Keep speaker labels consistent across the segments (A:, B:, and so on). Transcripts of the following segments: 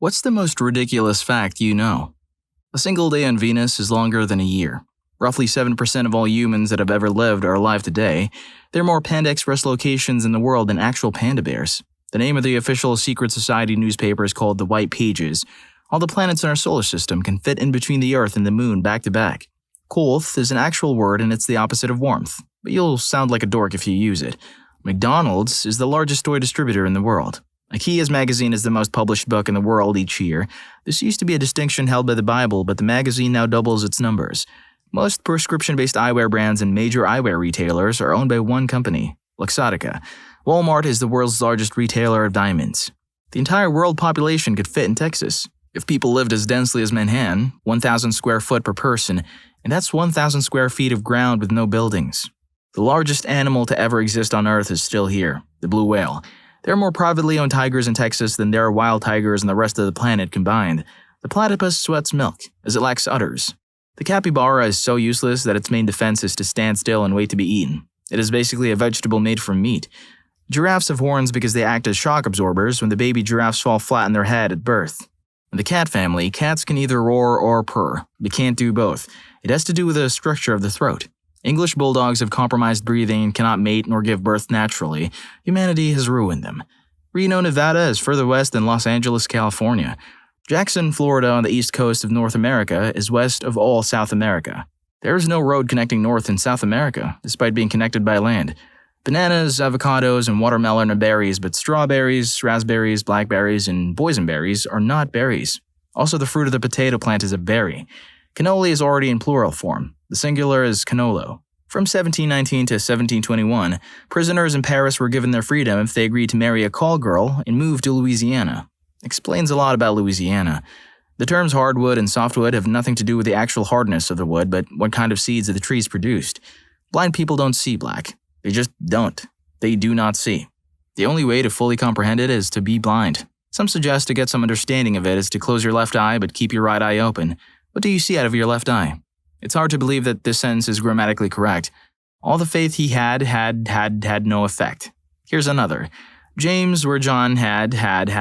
A: What's the most ridiculous fact you know? A single day on Venus is longer than a year. Roughly 7% of all humans that have ever lived are alive today. There are more Panda Express locations in the world than actual panda bears. The name of the official secret society newspaper is called the White Pages. All the planets in our solar system can fit in between the Earth and the Moon back to back. Coolth is an actual word and it's the opposite of warmth, but you'll sound like a dork if you use it. McDonald's is the largest toy distributor in the world. IKEA's magazine is the most published book in the world each year. This used to be a distinction held by the Bible, but the magazine now doubles its numbers. Most prescription-based eyewear brands and major eyewear retailers are owned by one company, Luxottica. Walmart is the world's largest retailer of diamonds. The entire world population could fit in Texas. If people lived as densely as Manhattan, 1,000 square foot per person, and that's 1,000 square feet of ground with no buildings. The largest animal to ever exist on Earth is still here, the blue whale. There are more privately owned tigers in Texas than there are wild tigers in the rest of the planet combined. The platypus sweats milk, as it lacks udders. The capybara is so useless that its main defense is to stand still and wait to be eaten. It is basically a vegetable made from meat. Giraffes have horns because they act as shock absorbers when the baby giraffes fall flat on their head at birth. In the cat family, cats can either roar or purr, but can't do both. It has to do with the structure of the throat. English bulldogs have compromised breathing and cannot mate nor give birth naturally. Humanity has ruined them. Reno, Nevada is further west than Los Angeles, California. Jackson, Florida on the east coast of North America is west of all South America. There is no road connecting North and South America, despite being connected by land. Bananas, avocados, and watermelon are berries, but strawberries, raspberries, blackberries, and boysenberries are not berries. Also, the fruit of the potato plant is a berry. Cannoli is already in plural form. The singular is cannolo. From 1719 to 1721, prisoners in Paris were given their freedom if they agreed to marry a call girl and move to Louisiana. Explains a lot about Louisiana. The terms hardwood and softwood have nothing to do with the actual hardness of the wood, but what kind of seeds the trees produced. Blind people don't see black. They just don't. They do not see. The only way to fully comprehend it is to be blind. Some suggest to get some understanding of it is to close your left eye but keep your right eye open. What do you see out of your left eye? It's hard to believe that this sentence is grammatically correct. All the faith he had no effect. Here's another. James, where John had a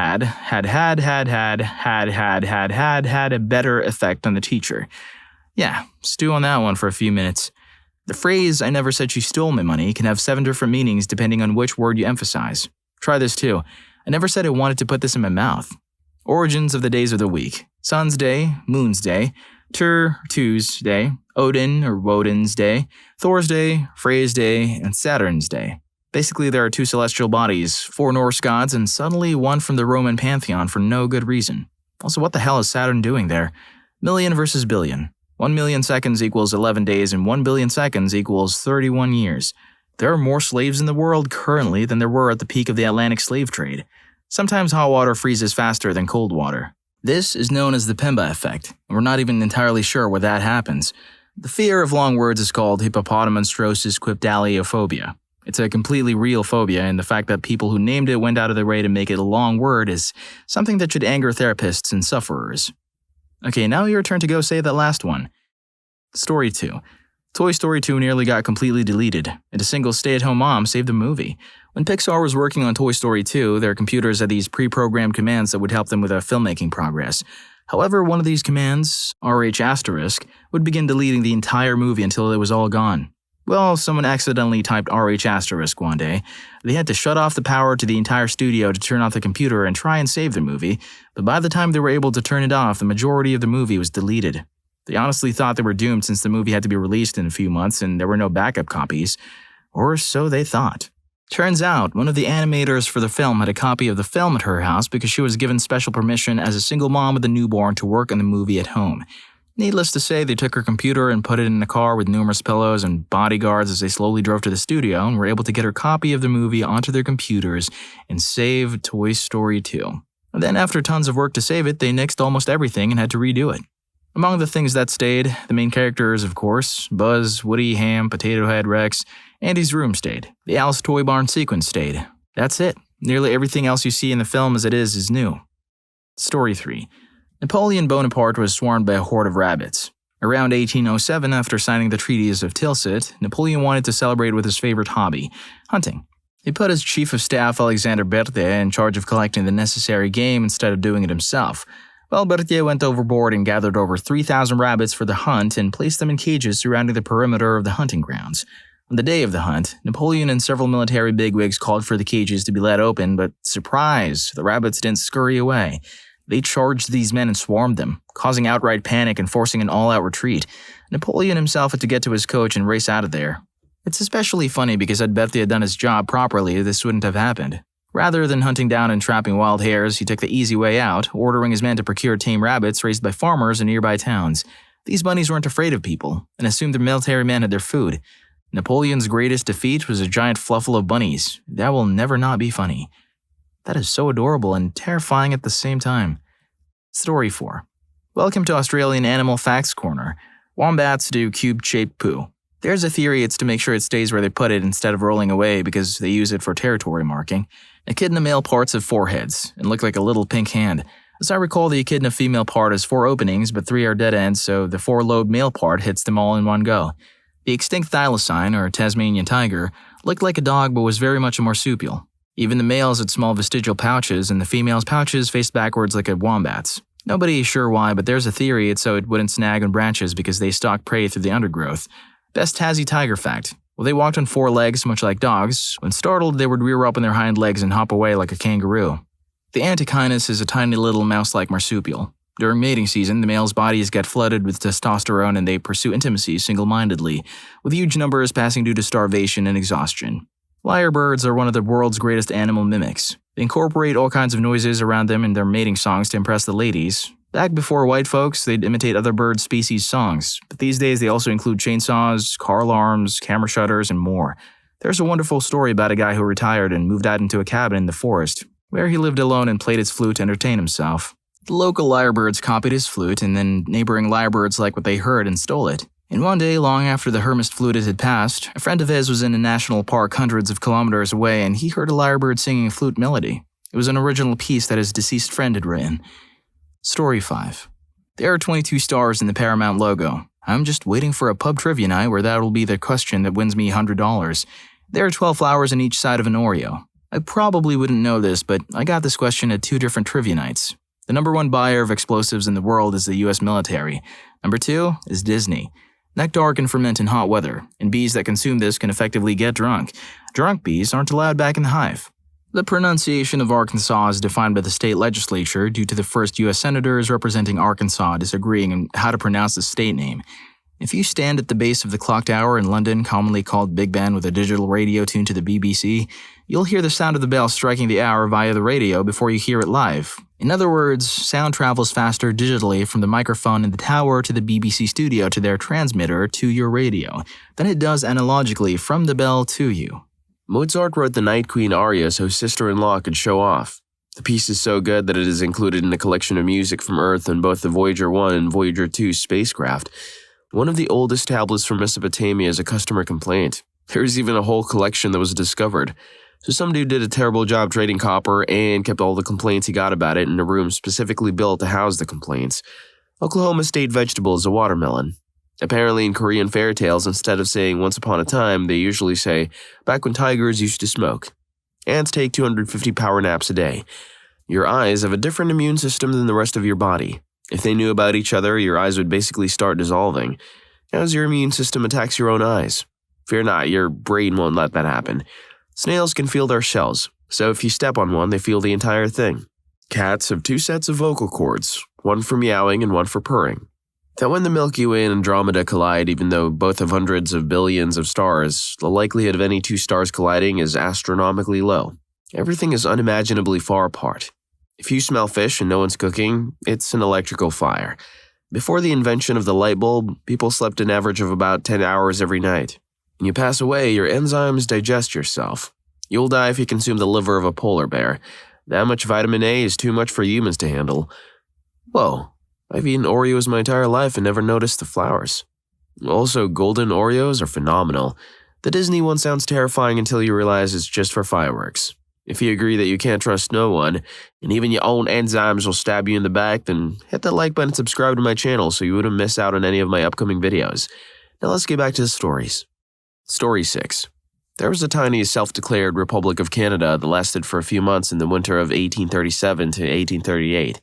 A: better effect on the teacher. Yeah, stew on that one for a few minutes. The phrase, "I never said she stole my money," can have 7 different meanings depending on which word you emphasize. Try this too. I never said I wanted to put this in my mouth. Origins of the days of the week. Sun's day, Moon's day, Tuesday, Odin or Woden's day, Thor's day, Frey's day, and Saturn's day. Basically, there are 2 celestial bodies, 4 Norse gods, and suddenly one from the Roman pantheon for no good reason. Also, what the hell is Saturn doing there? Million versus billion. 1 million seconds equals 11 days, and 1 billion seconds equals 31 years. There are more slaves in the world currently than there were at the peak of the Atlantic slave trade. Sometimes hot water freezes faster than cold water. This is known as the Pemba effect, and we're not even entirely sure where that happens. The fear of long words is called hippopotamonstrosis quipdaliophobia. It's a completely real phobia, and the fact that people who named it went out of their way to make it a long word is something that should anger therapists and sufferers. Okay, now your turn to go say that last one. Story 2. Toy Story 2 nearly got completely deleted, and a single stay-at-home mom saved the movie. When Pixar was working on Toy Story 2, their computers had these pre-programmed commands that would help them with their filmmaking progress. However, one of these commands, RH*, would begin deleting the entire movie until it was all gone. Well, someone accidentally typed RH* one day. They had to shut off the power to the entire studio to turn off the computer and try and save the movie, but by the time they were able to turn it off, the majority of the movie was deleted. They honestly thought they were doomed since the movie had to be released in a few months and there were no backup copies. Or so they thought. Turns out, one of the animators for the film had a copy of the film at her house because she was given special permission as a single mom with a newborn to work on the movie at home. Needless to say, they took her computer and put it in a car with numerous pillows and bodyguards as they slowly drove to the studio and were able to get her copy of the movie onto their computers and save Toy Story 2. And then after tons of work to save it, they nixed almost everything and had to redo it. Among the things that stayed, the main characters, of course, Buzz, Woody, Ham, Potato Head, Rex, Andy's room stayed. The Alice Toy Barn sequence stayed. That's it. Nearly everything else you see in the film as it is new. Story 3. Napoleon Bonaparte was swarmed by a horde of rabbits. Around 1807, after signing the treaties of Tilsit, Napoleon wanted to celebrate with his favorite hobby, hunting. He put his chief of staff Alexander Berthier in charge of collecting the necessary game instead of doing it himself. Well, Berthier went overboard and gathered over 3,000 rabbits for the hunt and placed them in cages surrounding the perimeter of the hunting grounds. On the day of the hunt, Napoleon and several military bigwigs called for the cages to be let open, but surprise, the rabbits didn't scurry away. They charged these men and swarmed them, causing outright panic and forcing an all-out retreat. Napoleon himself had to get to his coach and race out of there. It's especially funny because had Berthier done his job properly, this wouldn't have happened. Rather than hunting down and trapping wild hares, he took the easy way out, ordering his men to procure tame rabbits raised by farmers in nearby towns. These bunnies weren't afraid of people, and assumed the military men had their food. Napoleon's greatest defeat was a giant fluffle of bunnies. That will never not be funny. That is so adorable and terrifying at the same time. Story 4. Welcome to Australian Animal Facts Corner. Wombats do cube-shaped poo. There's a theory it's to make sure it stays where they put it instead of rolling away because they use it for territory marking. Echidna male parts have 4 heads and look like a little pink hand. As I recall, the echidna female part has 4 openings, but 3 are dead ends, so the 4-lobed male part hits them all in one go. The extinct thylacine, or Tasmanian tiger, looked like a dog but was very much a marsupial. Even the males had small vestigial pouches, and the females' pouches faced backwards like a wombat's. Nobody is sure why, but there's a theory it's so it wouldn't snag on branches because they stalk prey through the undergrowth. Best Tassie tiger fact. Well, they walked on 4 legs, much like dogs. When startled, they would rear up on their hind legs and hop away like a kangaroo. The antechinus is a tiny little mouse-like marsupial. During mating season, the male's bodies get flooded with testosterone and they pursue intimacy single-mindedly, with huge numbers passing due to starvation and exhaustion. Lyrebirds are one of the world's greatest animal mimics. They incorporate all kinds of noises around them in their mating songs to impress the ladies. Back before white folks, they'd imitate other bird species' songs, but these days they also include chainsaws, car alarms, camera shutters, and more. There's a wonderful story about a guy who retired and moved out into a cabin in the forest, where he lived alone and played his flute to entertain himself. The local lyrebirds copied his flute, and then neighboring lyrebirds liked what they heard and stole it. And one day, long after the hermist fluted had passed, a friend of his was in a national park hundreds of kilometers away, and he heard a lyrebird singing a flute melody. It was an original piece that his deceased friend had written. Story 5. There are 22 stars in the Paramount logo. I'm just waiting for a pub trivia night where that'll be the question that wins me $100. There are 12 flowers on each side of an Oreo. I probably wouldn't know this, but I got this question at 2 different trivia nights. The number 1 buyer of explosives in the world is the US military. Number 2 is Disney. Nectar can ferment in hot weather, and bees that consume this can effectively get drunk. Drunk bees aren't allowed back in the hive. The pronunciation of Arkansas is defined by the state legislature due to the first U.S. senators representing Arkansas disagreeing on how to pronounce the state name. If you stand at the base of the clock tower in London, commonly called Big Ben, with a digital radio tuned to the BBC, you'll hear the sound of the bell striking the hour via the radio before you hear it live. In other words, sound travels faster digitally from the microphone in the tower to the BBC studio to their transmitter to your radio than it does analogically from the bell to you. Mozart wrote the Night Queen aria so sister-in-law could show off. The piece is so good that it is included in a collection of music from Earth on both the Voyager 1 and Voyager 2 spacecraft. One of the oldest tablets from Mesopotamia is a customer complaint. There's even a whole collection that was discovered. So some dude did a terrible job trading copper and kept all the complaints he got about it in a room specifically built to house the complaints. Oklahoma state vegetable is a watermelon. Apparently in Korean fairy tales, instead of saying once upon a time, they usually say, back when tigers used to smoke. Ants take 250 power naps a day. Your eyes have a different immune system than the rest of your body. If they knew about each other, your eyes would basically start dissolving. As your immune system attacks your own eyes. Fear not, your brain won't let that happen. Snails can feel their shells, so if you step on one, they feel the entire thing. Cats have 2 sets of vocal cords, one for meowing and one for purring. That when the Milky Way and Andromeda collide, even though both have hundreds of billions of stars, the likelihood of any 2 stars colliding is astronomically low. Everything is unimaginably far apart. If you smell fish and no one's cooking, it's an electrical fire. Before the invention of the light bulb, people slept an average of about 10 hours every night. When you pass away, your enzymes digest yourself. You'll die if you consume the liver of a polar bear. That much vitamin A is too much for humans to handle. Whoa. I've eaten Oreos my entire life and never noticed the flowers. Also, golden Oreos are phenomenal. The Disney one sounds terrifying until you realize it's just for fireworks. If you agree that you can't trust no one, and even your own enzymes will stab you in the back, then hit that like button and subscribe to my channel so you wouldn't miss out on any of my upcoming videos. Now let's get back to the stories. Story 6.
B: There was a tiny self-declared Republic of Canada that lasted for a few months in the winter of 1837 to 1838.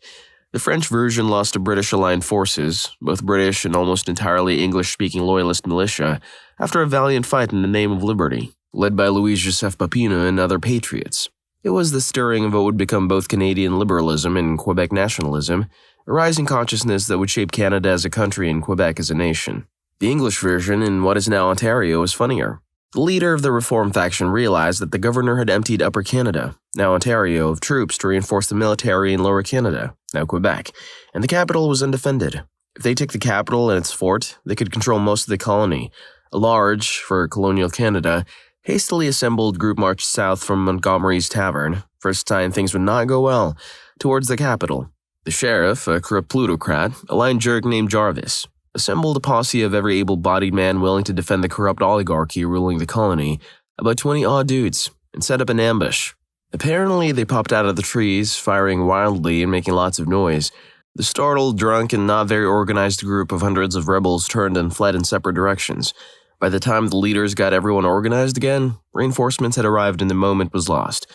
B: The French version lost to British-aligned forces, both British and almost entirely English-speaking loyalist militia, after a valiant fight in the name of liberty, led by Louis-Joseph Papineau and other patriots. It was the stirring of what would become both Canadian liberalism and Quebec nationalism, a rising consciousness that would shape Canada as a country and Quebec as a nation. The English version, in what is now Ontario, is funnier. The leader of the Reform faction realized that the governor had emptied Upper Canada, now Ontario, of troops to reinforce the military in Lower Canada, now Quebec, and the capital was undefended. If they took the capital and its fort, they could control most of the colony. A large, for colonial Canada, hastily assembled group marched south from Montgomery's Tavern, first time things would not go well, towards the capital. The sheriff, a corrupt plutocrat, a line jerk named Jarvis, assembled a posse of every able-bodied man willing to defend the corrupt oligarchy ruling the colony, about 20 odd dudes, and set up an ambush. Apparently, they popped out of the trees, firing wildly and making lots of noise. The startled, drunk, and not very organized group of hundreds of rebels turned and fled in separate directions. By the time the leaders got everyone organized again, reinforcements had arrived and the moment was lost.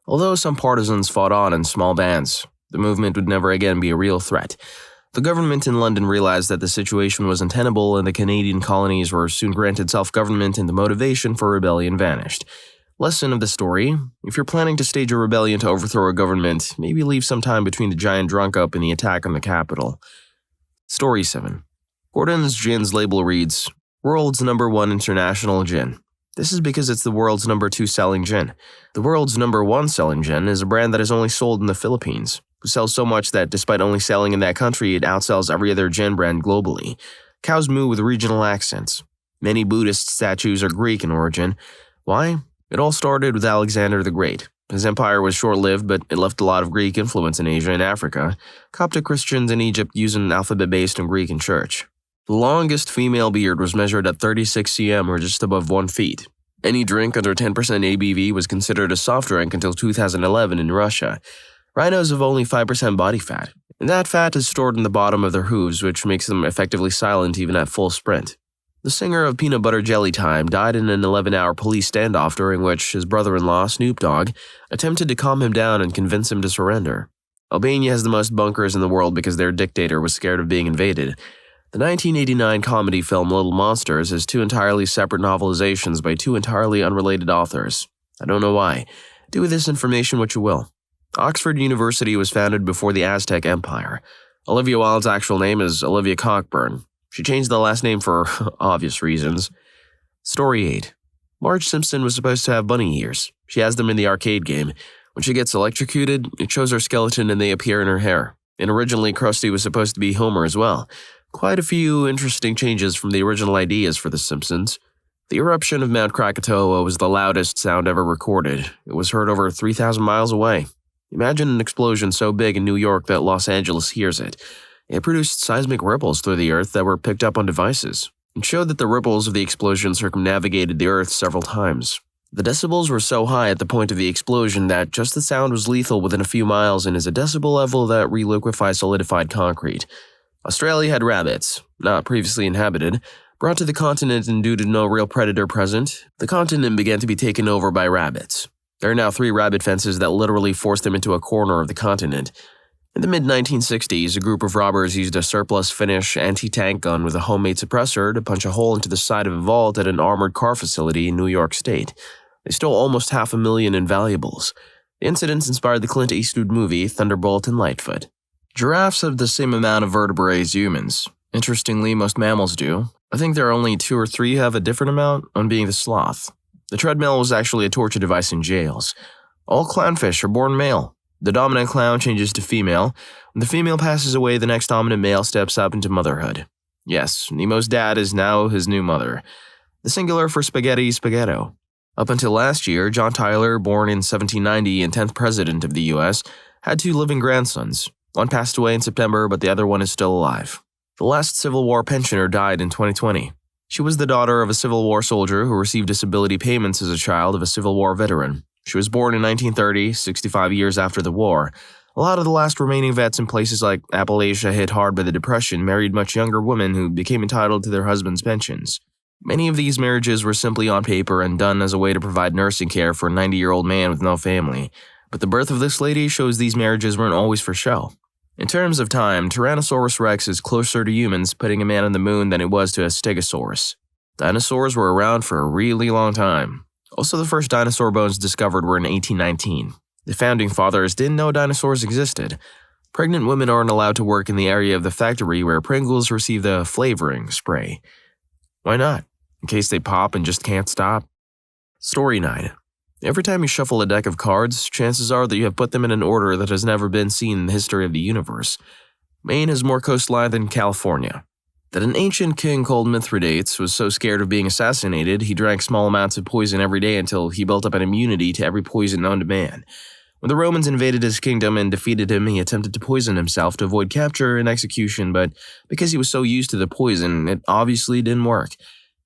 B: Although some partisans fought on in small bands, the movement would never again be a real threat. The government in London realized that the situation was untenable and the Canadian colonies were soon granted self-government and the motivation for rebellion vanished. Lesson of the story: if you're planning to stage a rebellion to overthrow a government, maybe leave some time between the giant drunk-up and the attack on the capital. Story 7. Gordon's Gin's label reads, World's #1 international gin. This is because it's the world's #2 selling gin. The world's #1 selling gin is a brand that is only sold in the Philippines, who sells so much that despite only selling in that country, it outsells every other gin brand globally. Cows moo with regional accents. Many Buddhist statues are Greek in origin. Why? It all started with Alexander the Great. His empire was short-lived, but it left a lot of Greek influence in Asia and Africa. Coptic Christians in Egypt use an alphabet based on Greek in church. The longest female beard was measured at 36 cm or just above 1 feet. Any drink under 10% ABV was considered a soft drink until 2011 in Russia. Rhinos have only 5% body fat, and that fat is stored in the bottom of their hooves, which makes them effectively silent even at full sprint. The singer of Peanut Butter Jelly Time died in an 11-hour police standoff during which his brother-in-law, Snoop Dogg, attempted to calm him down and convince him to surrender. Albania has the most bunkers in the world because their dictator was scared of being invaded. The 1989 comedy film Little Monsters has 2 entirely separate novelizations by 2 entirely unrelated authors. I don't know why. Do with this information what you will. Oxford University was founded before the Aztec Empire. Olivia Wilde's actual name is Olivia Cockburn. She changed the last name for obvious reasons. Story 8. Marge Simpson was supposed to have bunny ears. She has them in the arcade game. When she gets electrocuted, it shows her skeleton and they appear in her hair. And originally, Krusty was supposed to be Homer as well. Quite a few interesting changes from the original ideas for The Simpsons. The eruption of Mount Krakatoa was the loudest sound ever recorded. It was heard over 3,000 miles away. Imagine an explosion so big in New York that Los Angeles hears it. It produced seismic ripples through the earth that were picked up on devices. It showed that the ripples of the explosion circumnavigated the earth several times. The decibels were so high at the point of the explosion that just the sound was lethal within a few miles and is a decibel level that reliquefies solidified concrete. Australia had rabbits, not previously inhabited, brought to the continent and due to no real predator present, the continent began to be taken over by rabbits. There are now 3 rabbit fences that literally forced them into a corner of the continent. In the mid-1960s, a group of robbers used a surplus Finnish anti-tank gun with a homemade suppressor to punch a hole into the side of a vault at an armored car facility in New York State. They stole almost $500,000 in valuables. The incidents inspired the Clint Eastwood movie Thunderbolt and Lightfoot. Giraffes have the same amount of vertebrae as humans. Interestingly, most mammals do. I think there are only 2 or 3 who have a different amount, one being the sloth. The treadmill was actually a torture device in jails. All clownfish are born male. The dominant clown changes to female. When the female passes away, the next dominant male steps up into motherhood. Yes, Nemo's dad is now his new mother. The singular for spaghetti is spaghetto. Up until last year, John Tyler, born in 1790 and 10th president of the U.S., had 2 living grandsons. One passed away in September, but the other one is still alive. The last Civil War pensioner died in 2020. She was the daughter of a Civil War soldier who received disability payments as a child of a Civil War veteran. She was born in 1930, 65 years after the war. A lot of the last remaining vets in places like Appalachia hit hard by the Depression married much younger women who became entitled to their husbands' pensions. Many of these marriages were simply on paper and done as a way to provide nursing care for a 90-year-old man with no family, but the birth of this lady shows these marriages weren't always for show. In terms of time, Tyrannosaurus rex is closer to humans putting a man on the moon than it was to a stegosaurus. Dinosaurs were around for a really long time. Also, the first dinosaur bones discovered were in 1819. The founding fathers didn't know dinosaurs existed. Pregnant women aren't allowed to work in the area of the factory where Pringles receive the flavoring spray. Why not? In case they pop and just can't stop. Story 9. Every time you shuffle a deck of cards, chances are that you have put them in an order that has never been seen in the history of the universe. Maine has more coastline than California. That an ancient king called Mithridates was so scared of being assassinated, he drank small amounts of poison every day until he built up an immunity to every poison known to man. When the Romans invaded his kingdom and defeated him, he attempted to poison himself to avoid capture and execution, but because he was so used to the poison, it obviously didn't work.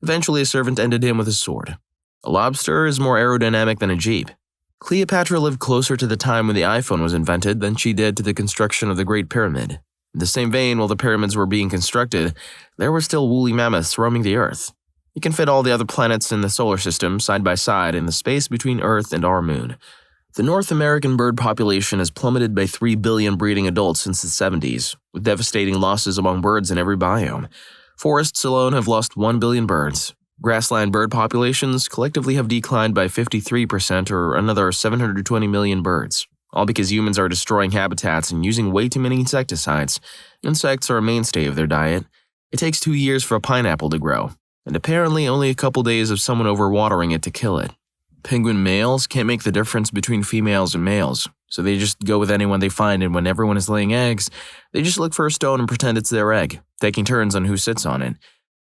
B: Eventually, a servant ended him with his sword. A lobster is more aerodynamic than a jeep. Cleopatra lived closer to the time when the iPhone was invented than she did to the construction of the Great Pyramid. In the same vein, while the pyramids were being constructed, there were still woolly mammoths roaming the Earth. You can fit all the other planets in the solar system side by side in the space between Earth and our moon. The North American bird population has plummeted by 3 billion breeding adults since the 70s, with devastating losses among birds in every biome. Forests alone have lost 1 billion birds. Grassland bird populations collectively have declined by 53% or another 720 million birds, all because humans are destroying habitats and using way too many insecticides. Insects are a mainstay of their diet. It takes 2 years for a pineapple to grow, and apparently only a couple days of someone overwatering it to kill it. Penguin males can't make the difference between females and males, so they just go with anyone they find, and when everyone is laying eggs, they just look for a stone and pretend it's their egg, taking turns on who sits on it.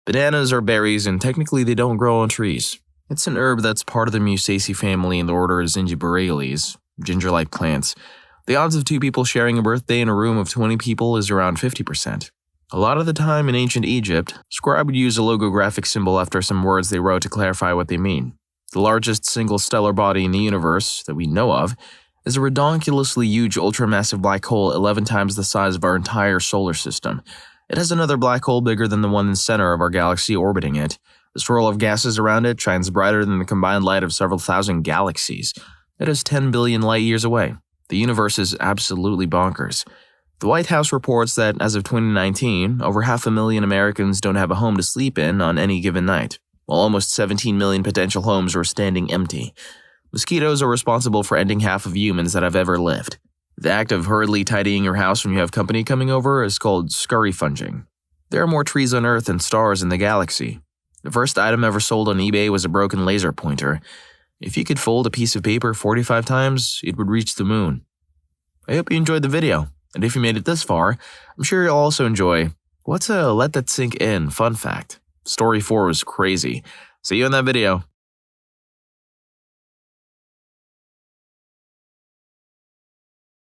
B: Bananas are berries, and technically they don't grow on trees. It's an herb that's part of the Musaceae family in the order Zingiberales, ginger-like plants. The odds of 2 people sharing a birthday in a room of 20 people is around 50%. A lot of the time in ancient Egypt, scribe would use a logographic symbol after some words they wrote to clarify what they mean. The largest single stellar body in the universe, that we know of, is a redonkulously huge ultramassive black hole 11 times the size of our entire solar system. It has another black hole bigger than the one in the center of our galaxy orbiting it. The swirl of gases around it shines brighter than the combined light of several thousand galaxies. It is 10 billion light years away. The universe is absolutely bonkers. The White House reports that as of 2019, over 500,000 Americans don't have a home to sleep in on any given night, while almost 17 million potential homes are standing empty. Mosquitoes are responsible for ending half of humans that have ever lived. The act of hurriedly tidying your house when you have company coming over is called scurryfunging. There are more trees on Earth than stars in the galaxy. The first item ever sold on eBay was a broken laser pointer. If you could fold a piece of paper 45 times, it would reach the moon. I hope you enjoyed the video, and if you made it this far, I'm sure you'll also enjoy what's a let that sink in fun fact. Story 4 was crazy. See you in that video.